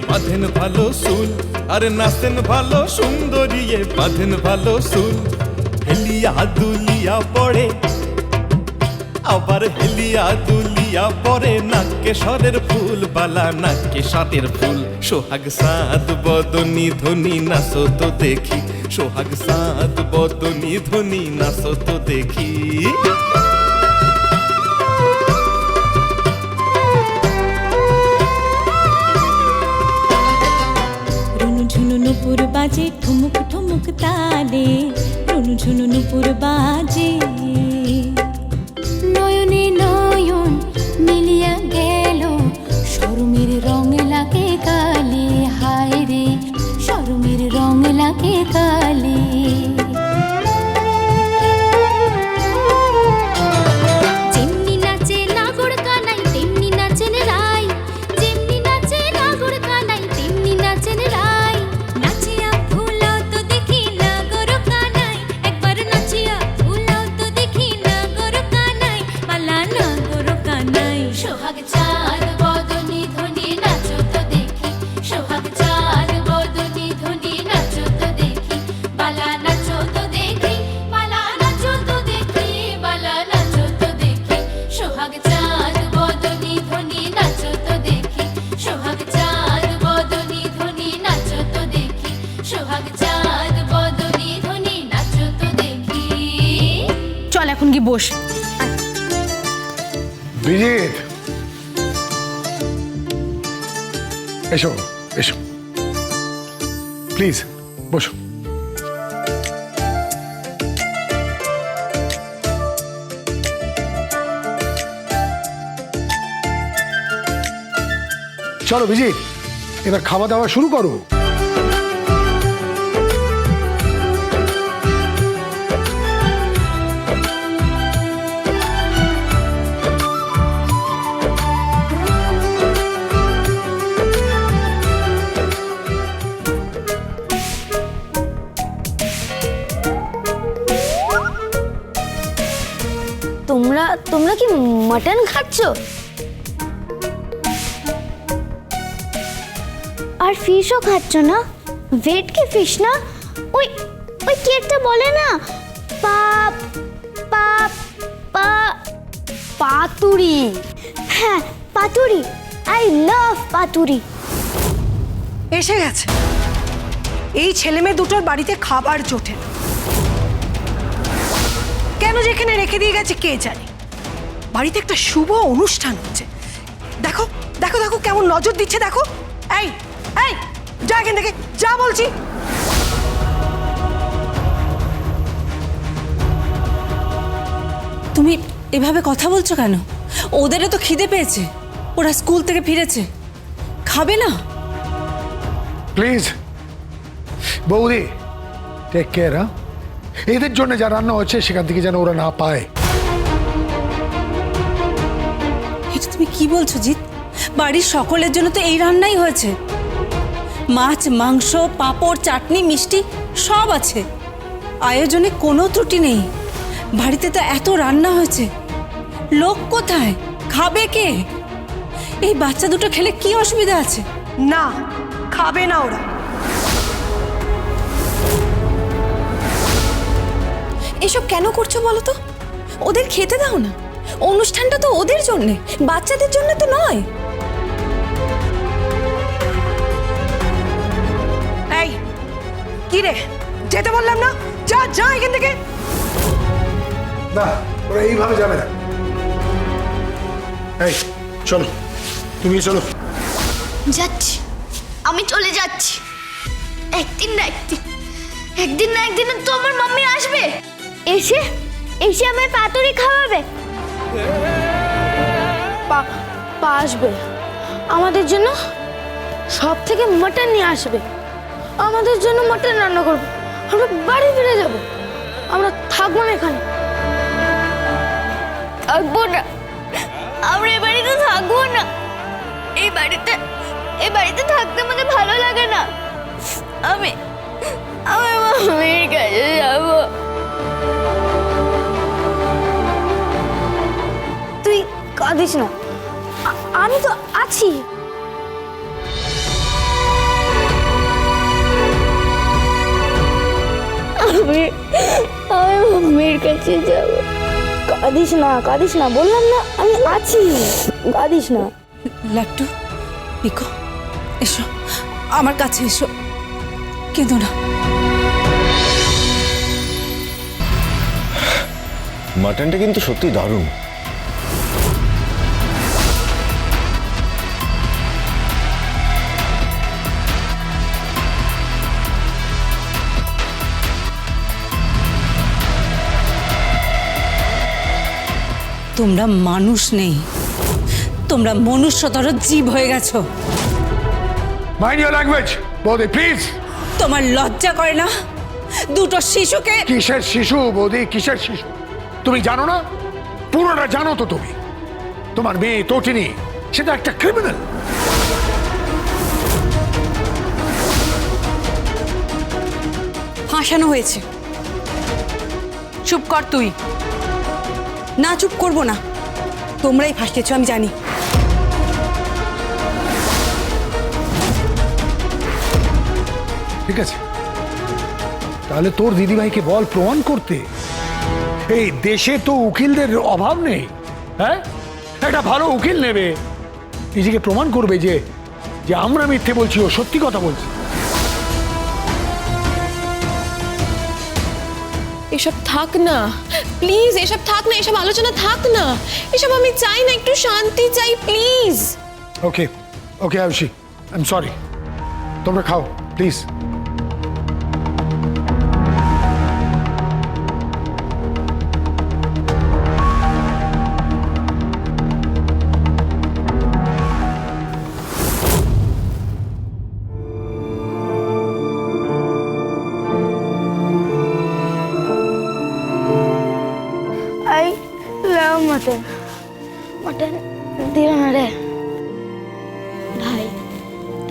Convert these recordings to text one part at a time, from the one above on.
বাঁধেন ভালো চুল, আরে নাচেন ভালো সুন্দরী বাঁধেন ভালো চুল। হেলিয়া দুলিয়া পড়ে আবার হেলিয়া দুলিয়া পরে নাকে সরের ফুল বালা নাকে সাতের ফুল। সোহাগ সাদ বদনি ধ্বনি নাচো তো দেখি, সোহাগ সাদ বদনি ধ্বনি নাচো তো দেখি। ঝুনু নুপুর বাজে ঠুমুক ঠুমুক তালে, রুনু ঝুনু নুপুর বাজে। নয়নে নয়ন মিলিয়া গেল, শরমের রং লাগে কালে, হায় রে শরমের রং লাগে কালে। যেমনি নাচে নাগর কানাই তেমনি নাচেন রাই, যেমনি নাচে নাগর কানাই তেমনি নাচেন রাই। নাচিয়া ভুলাও তো দেখি নাগর কানাই, একবার নাচিয়া ভুলাও তো দেখি নাগর কানাই, বালা নাগর কানাই। সোহাগ চাঁদ বদনি ধ্বনি নাচো তো দেখি, সোহাগ চাঁদ বদনি ধ্বনি নাচো তো দেখি, বালা নাচো তো দেখি, বালা নাচো তো দেখি, বালা নাচো তো দেখি। সোহাগ চাঁদ বদনি ধ্বনি নাচো তো দেখি, সোহাগ চাঁদ বদনি ধ্বনি নাচো তো দেখি, সোহাগ চাঁদ বদনি ধ্বনি নাচো তো দেখি। চল এখন কি বস। বিজিত, এসো এসো, প্লিজ বসো। চলো বিজিত, এবার খাওয়া দাওয়া শুরু করো। তোমরা কি মটন খাচ্ছ? আর ফিশও খাচ্ছ না? ভেটকি ফিশ না? ওই ওই কি একটা বলে না, পাপ পাপ পা পাতুরি। হ্যাঁ পাতুরি, আই লাভ পাতুরি। এসে গেছে। এই ছেলে মেয়ে দুটোর বাড়িতে খাবার জোটে না। কেন যেখানে রেখে দিয়ে গেছে কে জানে। বাড়িতে একটা শুভ অনুষ্ঠান হচ্ছে, দেখো দেখো দেখো কেমন নজর দিচ্ছে দেখো। এই এই যা এখান থেকে যা বলছি। তুমি এভাবে কথা বলছো কেন? ওদেরও তো খিদে পেয়েছে, ওরা স্কুল থেকে ফিরেছে, খাবে না? প্লিজ বৌদি, টেক কেয়ার। এদের জন্য যা রান্না হচ্ছে সেখান থেকে যেন ওরা না পায়। এটা তুমি কি বলছো জিৎ? বাড়ির সকলের জন্য তো এই রান্নাই হয়েছে। মাছ মাংস পাঁপড় চাটনি মিষ্টি সব আছে, আয়োজনে কোনো ত্রুটি নেই। বাড়িতে তো এত রান্না হয়েছে, লোক কোথায়, খাবে কে? এই বাচ্চা দুটো খেলে কি অসুবিধা আছে? না, খাবে না ওরা। এসব কেন করছো বলো তো? ওদের খেতে দাও না, অনুষ্ঠানটা তো ওদের জন্য, বাচ্চাদের জন্য তো নয়। এই কি রে, যেতে বললাম না? যা যা এখান থেকে। না, ওরা এইভাবে যাবে না। এই চলো, তুমি চলো। যাচ্ছি, আমি চলে যাচ্ছি। একদিন না একদিন, একদিন না একদিন তো আমার মাম্মি আসবে, এসে এসে আমায় পাতুরি খাওয়াবে। পা আসবে, আমাদের জন্য সব থেকে মটন নিয়ে আসবে, আমাদের জন্য মটন রান্না করবে। আমরা বাড়ি ফিরে যাব, আমরা থাকবো না এখানে। থাকবো না, আমরা এই বাড়িতে থাকবো না। এই বাড়িতে থাকতে আমাদের ভালো লাগে না। আমি আমার মামির কাছে যাব। তুই কাঁদিস না, আমি তো আছি। আমি মাম্মির কাছে যাব। কাঁদিস না বললাম না আমি আছি, কাঁদিস না। লাট্টু, পিকো, এসো আমার কাছে এসো, কেঁদো না। মাটনটা কিন্তু সত্যি দারুণ। তোমরা মানুষ নেই, তোমরা মনুষ্যতর জীব হয়ে গেছো। মাইন্ড ইওর ল্যাঙ্গুয়েজ বৌদি, প্লিজ। তোমার লজ্জা করে না দুটো শিশুকে? কিসের শিশু বৌদি, কিসের শিশু? তুমি জানো না? পুরোটা জানো তো তুমি। তোমার মেয়ে তটিনী, সেটা একটা ক্রিমিনাল। ফাঁসানো হয়েছে। চুপ কর তুই। না, চুপ করবো না। তোমরাই ফাঁসিয়েছো, আমি জানি। ঠিক আছে, তাহলে তোর দিদিভাইকে বল প্রমাণ করতে। এই দেশে তো উকিলদের অভাব নেই। হ্যাঁ, একটা ভালো উকিল নেবে, নিজেকে প্রমাণ করবে যে যে আমরা মিথ্যে বলছি, ও সত্যি কথা বলছি। এসব থাক না প্লিজ, এসব থাক না, এসব আলোচনা থাক না, এসব আমি চাই না, একটু শান্তি চাই please. Okay okay Ayushi, I am sorry. তোমরা খাও please. I love mutton. Mutton দিও না রে ভাই,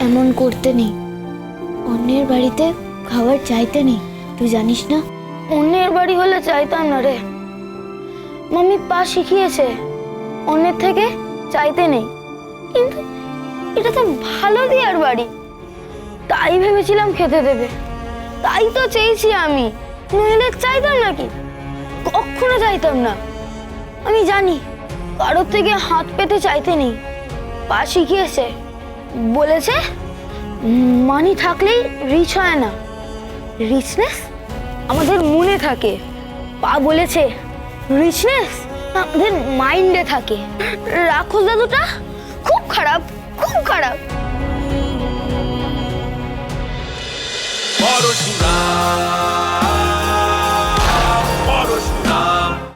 এমন করতে নেই। অন্যের বাড়িতে খাবার চাইতে নেই, তুই জানিস না? অন্যের বাড়ি হলে চাইতাম না রে। মাম্মি পা শিখিয়েছে অন্যের থেকে চাইতে নেই, কিন্তু এটা তো ভালো দিয়ার বাড়ি, তাই ভেবেছিলাম খেতে দেবে, তাই তো চেয়েছি আমি। নইলে চাইতাম নাকি? কখনো চাইতাম না। আমি জানি কারোর থেকে হাত পেতে চাইতে নেই। পা শিখিয়েছে, বলেছে মানি থাকলেই রিচ হয় না, রিচনেস আমাদের মনে থাকে। পা বলেছে রিচনেস আমাদের মাইন্ডে থাকে। রাক্ষস দাদুটা খুব খারাপ, খুব খারাপ। পরশুরাম